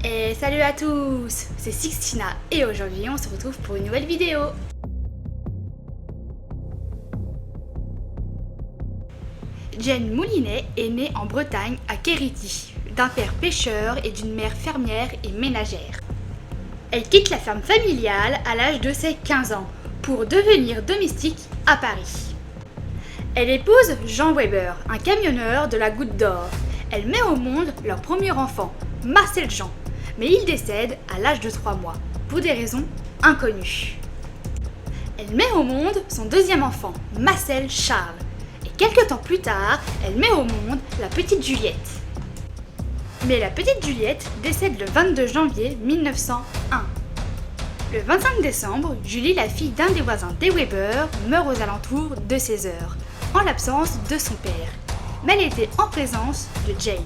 Et salut à tous, c'est Sixtina et aujourd'hui on se retrouve pour une nouvelle vidéo. Jane Moulinet est née en Bretagne à Quérity, d'un père pêcheur et d'une mère fermière et ménagère. Elle quitte la ferme familiale à l'âge de ses 15 ans pour devenir domestique à Paris. Elle épouse Jean Weber, un camionneur de la Goutte d'Or. Elle met au monde leur premier enfant, Marcel Jean, mais il décède à l'âge de 3 mois, pour des raisons inconnues. Elle met au monde son deuxième enfant, Marcel Charles, et quelques temps plus tard, elle met au monde la petite Juliette. Mais la petite Juliette décède le 22 janvier 1901. Le 25 décembre, Julie, la fille d'un des voisins des Weber, meurt aux alentours de 16 heures, en l'absence de son père. Mais elle était en présence de Jane,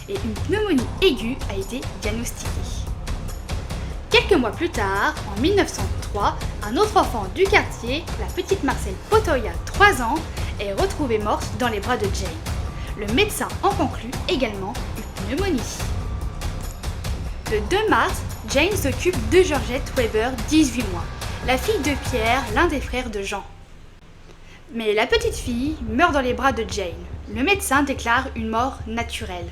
et une pneumonie aiguë a été diagnostiquée. Quelques mois plus tard, en 1903, un autre enfant du quartier, la petite Marcelle Potoya, 3 ans, est retrouvée morte dans les bras de Jane. Le médecin en conclut également une pneumonie. Le 2 mars, Jane s'occupe de Georgette Weber, 18 mois, la fille de Pierre, l'un des frères de Jean. Mais la petite fille meurt dans les bras de Jane. Le médecin déclare une mort naturelle.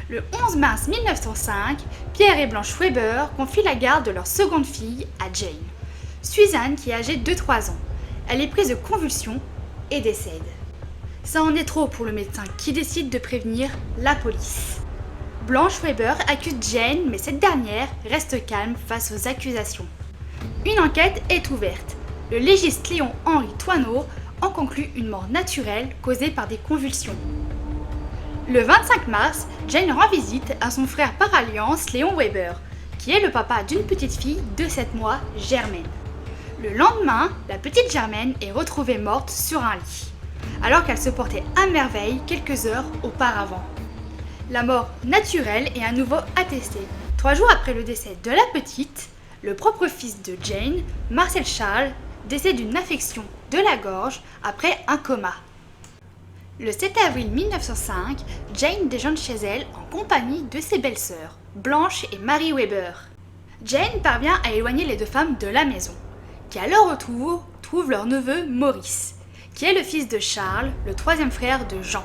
Le 11 mars 1905, Pierre et Blanche Weber confient la garde de leur seconde fille à Jane, Suzanne, qui est âgée de 3 ans. Elle est prise de convulsions et décède. Ça en est trop pour le médecin qui décide de prévenir la police. Blanche Weber accuse Jane, mais cette dernière reste calme face aux accusations. Une enquête est ouverte. Le légiste Léon-Henri Thoineau en conclut une mort naturelle causée par des convulsions. Le 25 mars, Jane rend visite à son frère par alliance Léon Weber, qui est le papa d'une petite fille de 7 mois, Germaine. Le lendemain, la petite Germaine est retrouvée morte sur un lit, alors qu'elle se portait à merveille quelques heures auparavant. La mort naturelle est à nouveau attestée. 3 jours après le décès de la petite, le propre fils de Jane, Marcel Charles, décède d'une affection de la gorge après un coma. Le 7 avril 1905, Jane déjeune chez elle en compagnie de ses belles-sœurs, Blanche et Marie Weber. Jane parvient à éloigner les 2 femmes de la maison, qui à leur retour trouvent leur neveu Maurice, qui est le fils de Charles, le 3e frère de Jean.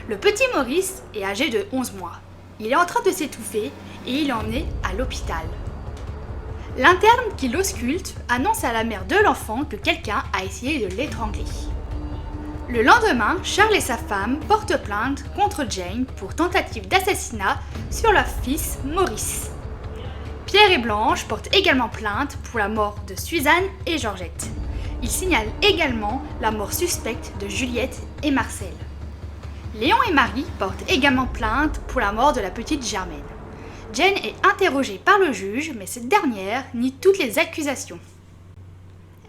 Le petit Maurice est âgé de 11 mois. Il est en train de s'étouffer et il est emmené à l'hôpital. L'interne qui l'ausculte annonce à la mère de l'enfant que quelqu'un a essayé de l'étrangler. Le lendemain, Charles et sa femme portent plainte contre Jane pour tentative d'assassinat sur leur fils Maurice. Pierre et Blanche portent également plainte pour la mort de Suzanne et Georgette. Ils signalent également la mort suspecte de Juliette et Marcel. Léon et Marie portent également plainte pour la mort de la petite Germaine. Jane est interrogée par le juge, mais cette dernière nie toutes les accusations.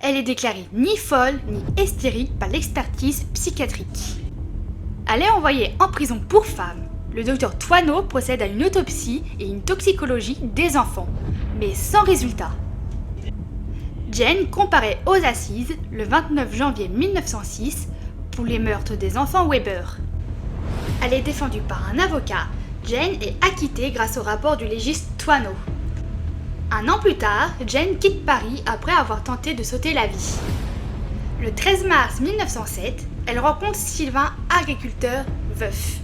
Elle est déclarée ni folle ni hystérique par l'expertise psychiatrique. Elle est envoyée en prison pour femme. Le docteur Thoineau procède à une autopsie et une toxicologie des enfants, mais sans résultat. Jane comparaît aux assises le 29 janvier 1906 pour les meurtres des enfants Weber. Elle est défendue par un avocat. Jane est acquittée grâce au rapport du légiste Thoineau. Un an plus tard, Jane quitte Paris après avoir tenté de sauter la vie. Le 13 mars 1907, elle rencontre Sylvain, agriculteur veuf.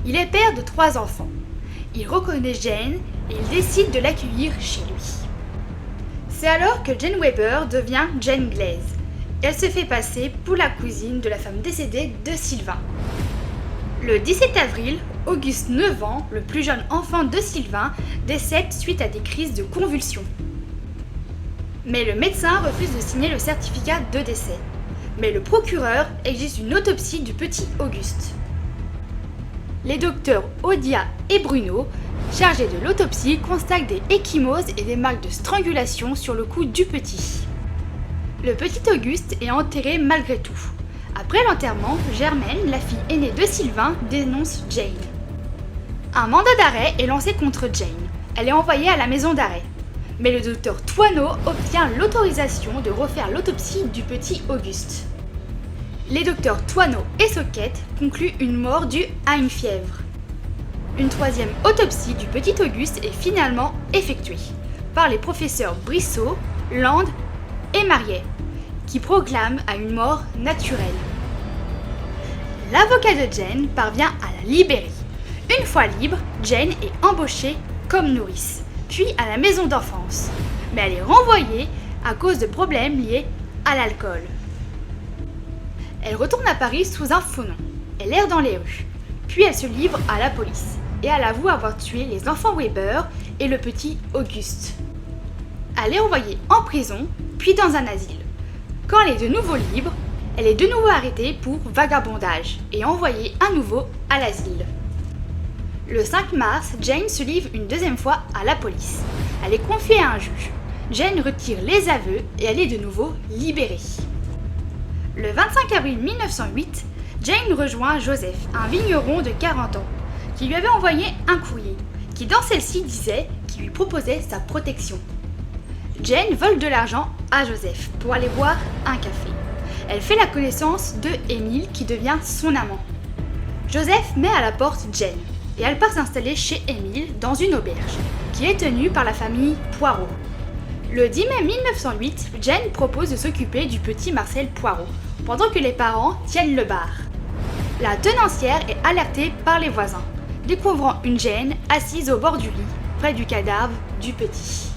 Il est père de 3 enfants. Il reconnaît Jane et il décide de l'accueillir chez lui. C'est alors que Jane Weber devient Jane Glaise. Elle se fait passer pour la cousine de la femme décédée de Sylvain. Le 17 avril, Auguste, 9 ans, le plus jeune enfant de Sylvain, décède suite à des crises de convulsions. Mais le médecin refuse de signer le certificat de décès. Mais le procureur exige une autopsie du petit Auguste. Les docteurs Odia et Bruno, chargés de l'autopsie, constatent des ecchymoses et des marques de strangulation sur le cou du petit. Le petit Auguste est enterré malgré tout. Après l'enterrement, Germaine, la fille aînée de Sylvain, dénonce Jane. Un mandat d'arrêt est lancé contre Jane. Elle est envoyée à la maison d'arrêt. Mais le docteur Thoineau obtient l'autorisation de refaire l'autopsie du petit Auguste. Les docteurs Thoineau et Soquette concluent une mort due à une fièvre. Une troisième autopsie du petit Auguste est finalement effectuée par les professeurs Brissot, Land et Mariet, qui proclament à une mort naturelle. L'avocat de Jane parvient à la libérer. Une fois libre, Jane est embauchée comme nourrice, puis à la maison d'enfance. Mais elle est renvoyée à cause de problèmes liés à l'alcool. Elle retourne à Paris sous un faux nom. Elle erre dans les rues. Puis elle se livre à la police et elle avoue avoir tué les enfants Weber et le petit Auguste. Elle est envoyée en prison, puis dans un asile. Quand elle est de nouveau libre, elle est de nouveau arrêtée pour vagabondage et envoyée à nouveau à l'asile. Le 5 mars, Jane se livre une deuxième fois à la police. Elle est confiée à un juge. Jane retire les aveux et elle est de nouveau libérée. Le 25 avril 1908, Jane rejoint Joseph, un vigneron de 40 ans, qui lui avait envoyé un courrier, qui dans celle-ci disait qu'il lui proposait sa protection. Jane vole de l'argent à Joseph pour aller boire un café. Elle fait la connaissance de Émile qui devient son amant. Joseph met à la porte Jane et elle part s'installer chez Émile dans une auberge qui est tenue par la famille Poirot. Le 10 mai 1908, Jane propose de s'occuper du petit Marcel Poirot pendant que les parents tiennent le bar. La tenancière est alertée par les voisins, découvrant une Jane assise au bord du lit, près du cadavre du petit.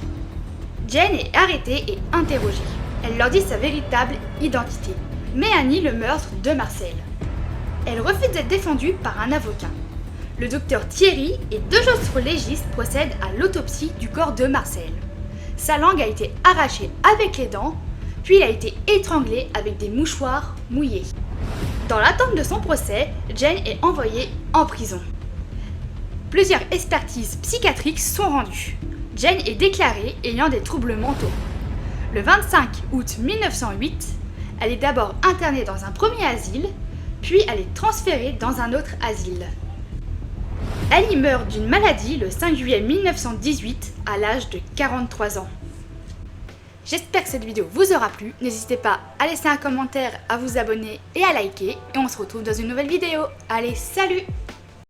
Jane est arrêtée et interrogée. Elle leur dit sa véritable identité, mais nie le meurtre de Marcel. Elle refuse d'être défendue par un avocat. Le docteur Thierry et deux autres légistes procèdent à l'autopsie du corps de Marcel. Sa langue a été arrachée avec les dents, puis il a été étranglé avec des mouchoirs mouillés. Dans l'attente de son procès, Jane est envoyée en prison. Plusieurs expertises psychiatriques sont rendues. Jane est déclarée ayant des troubles mentaux. Le 25 août 1908, elle est d'abord internée dans un premier asile, puis elle est transférée dans un autre asile. Elle y meurt d'une maladie le 5 juillet 1918 à l'âge de 43 ans. J'espère que cette vidéo vous aura plu. N'hésitez pas à laisser un commentaire, à vous abonner et à liker. Et on se retrouve dans une nouvelle vidéo. Allez, salut!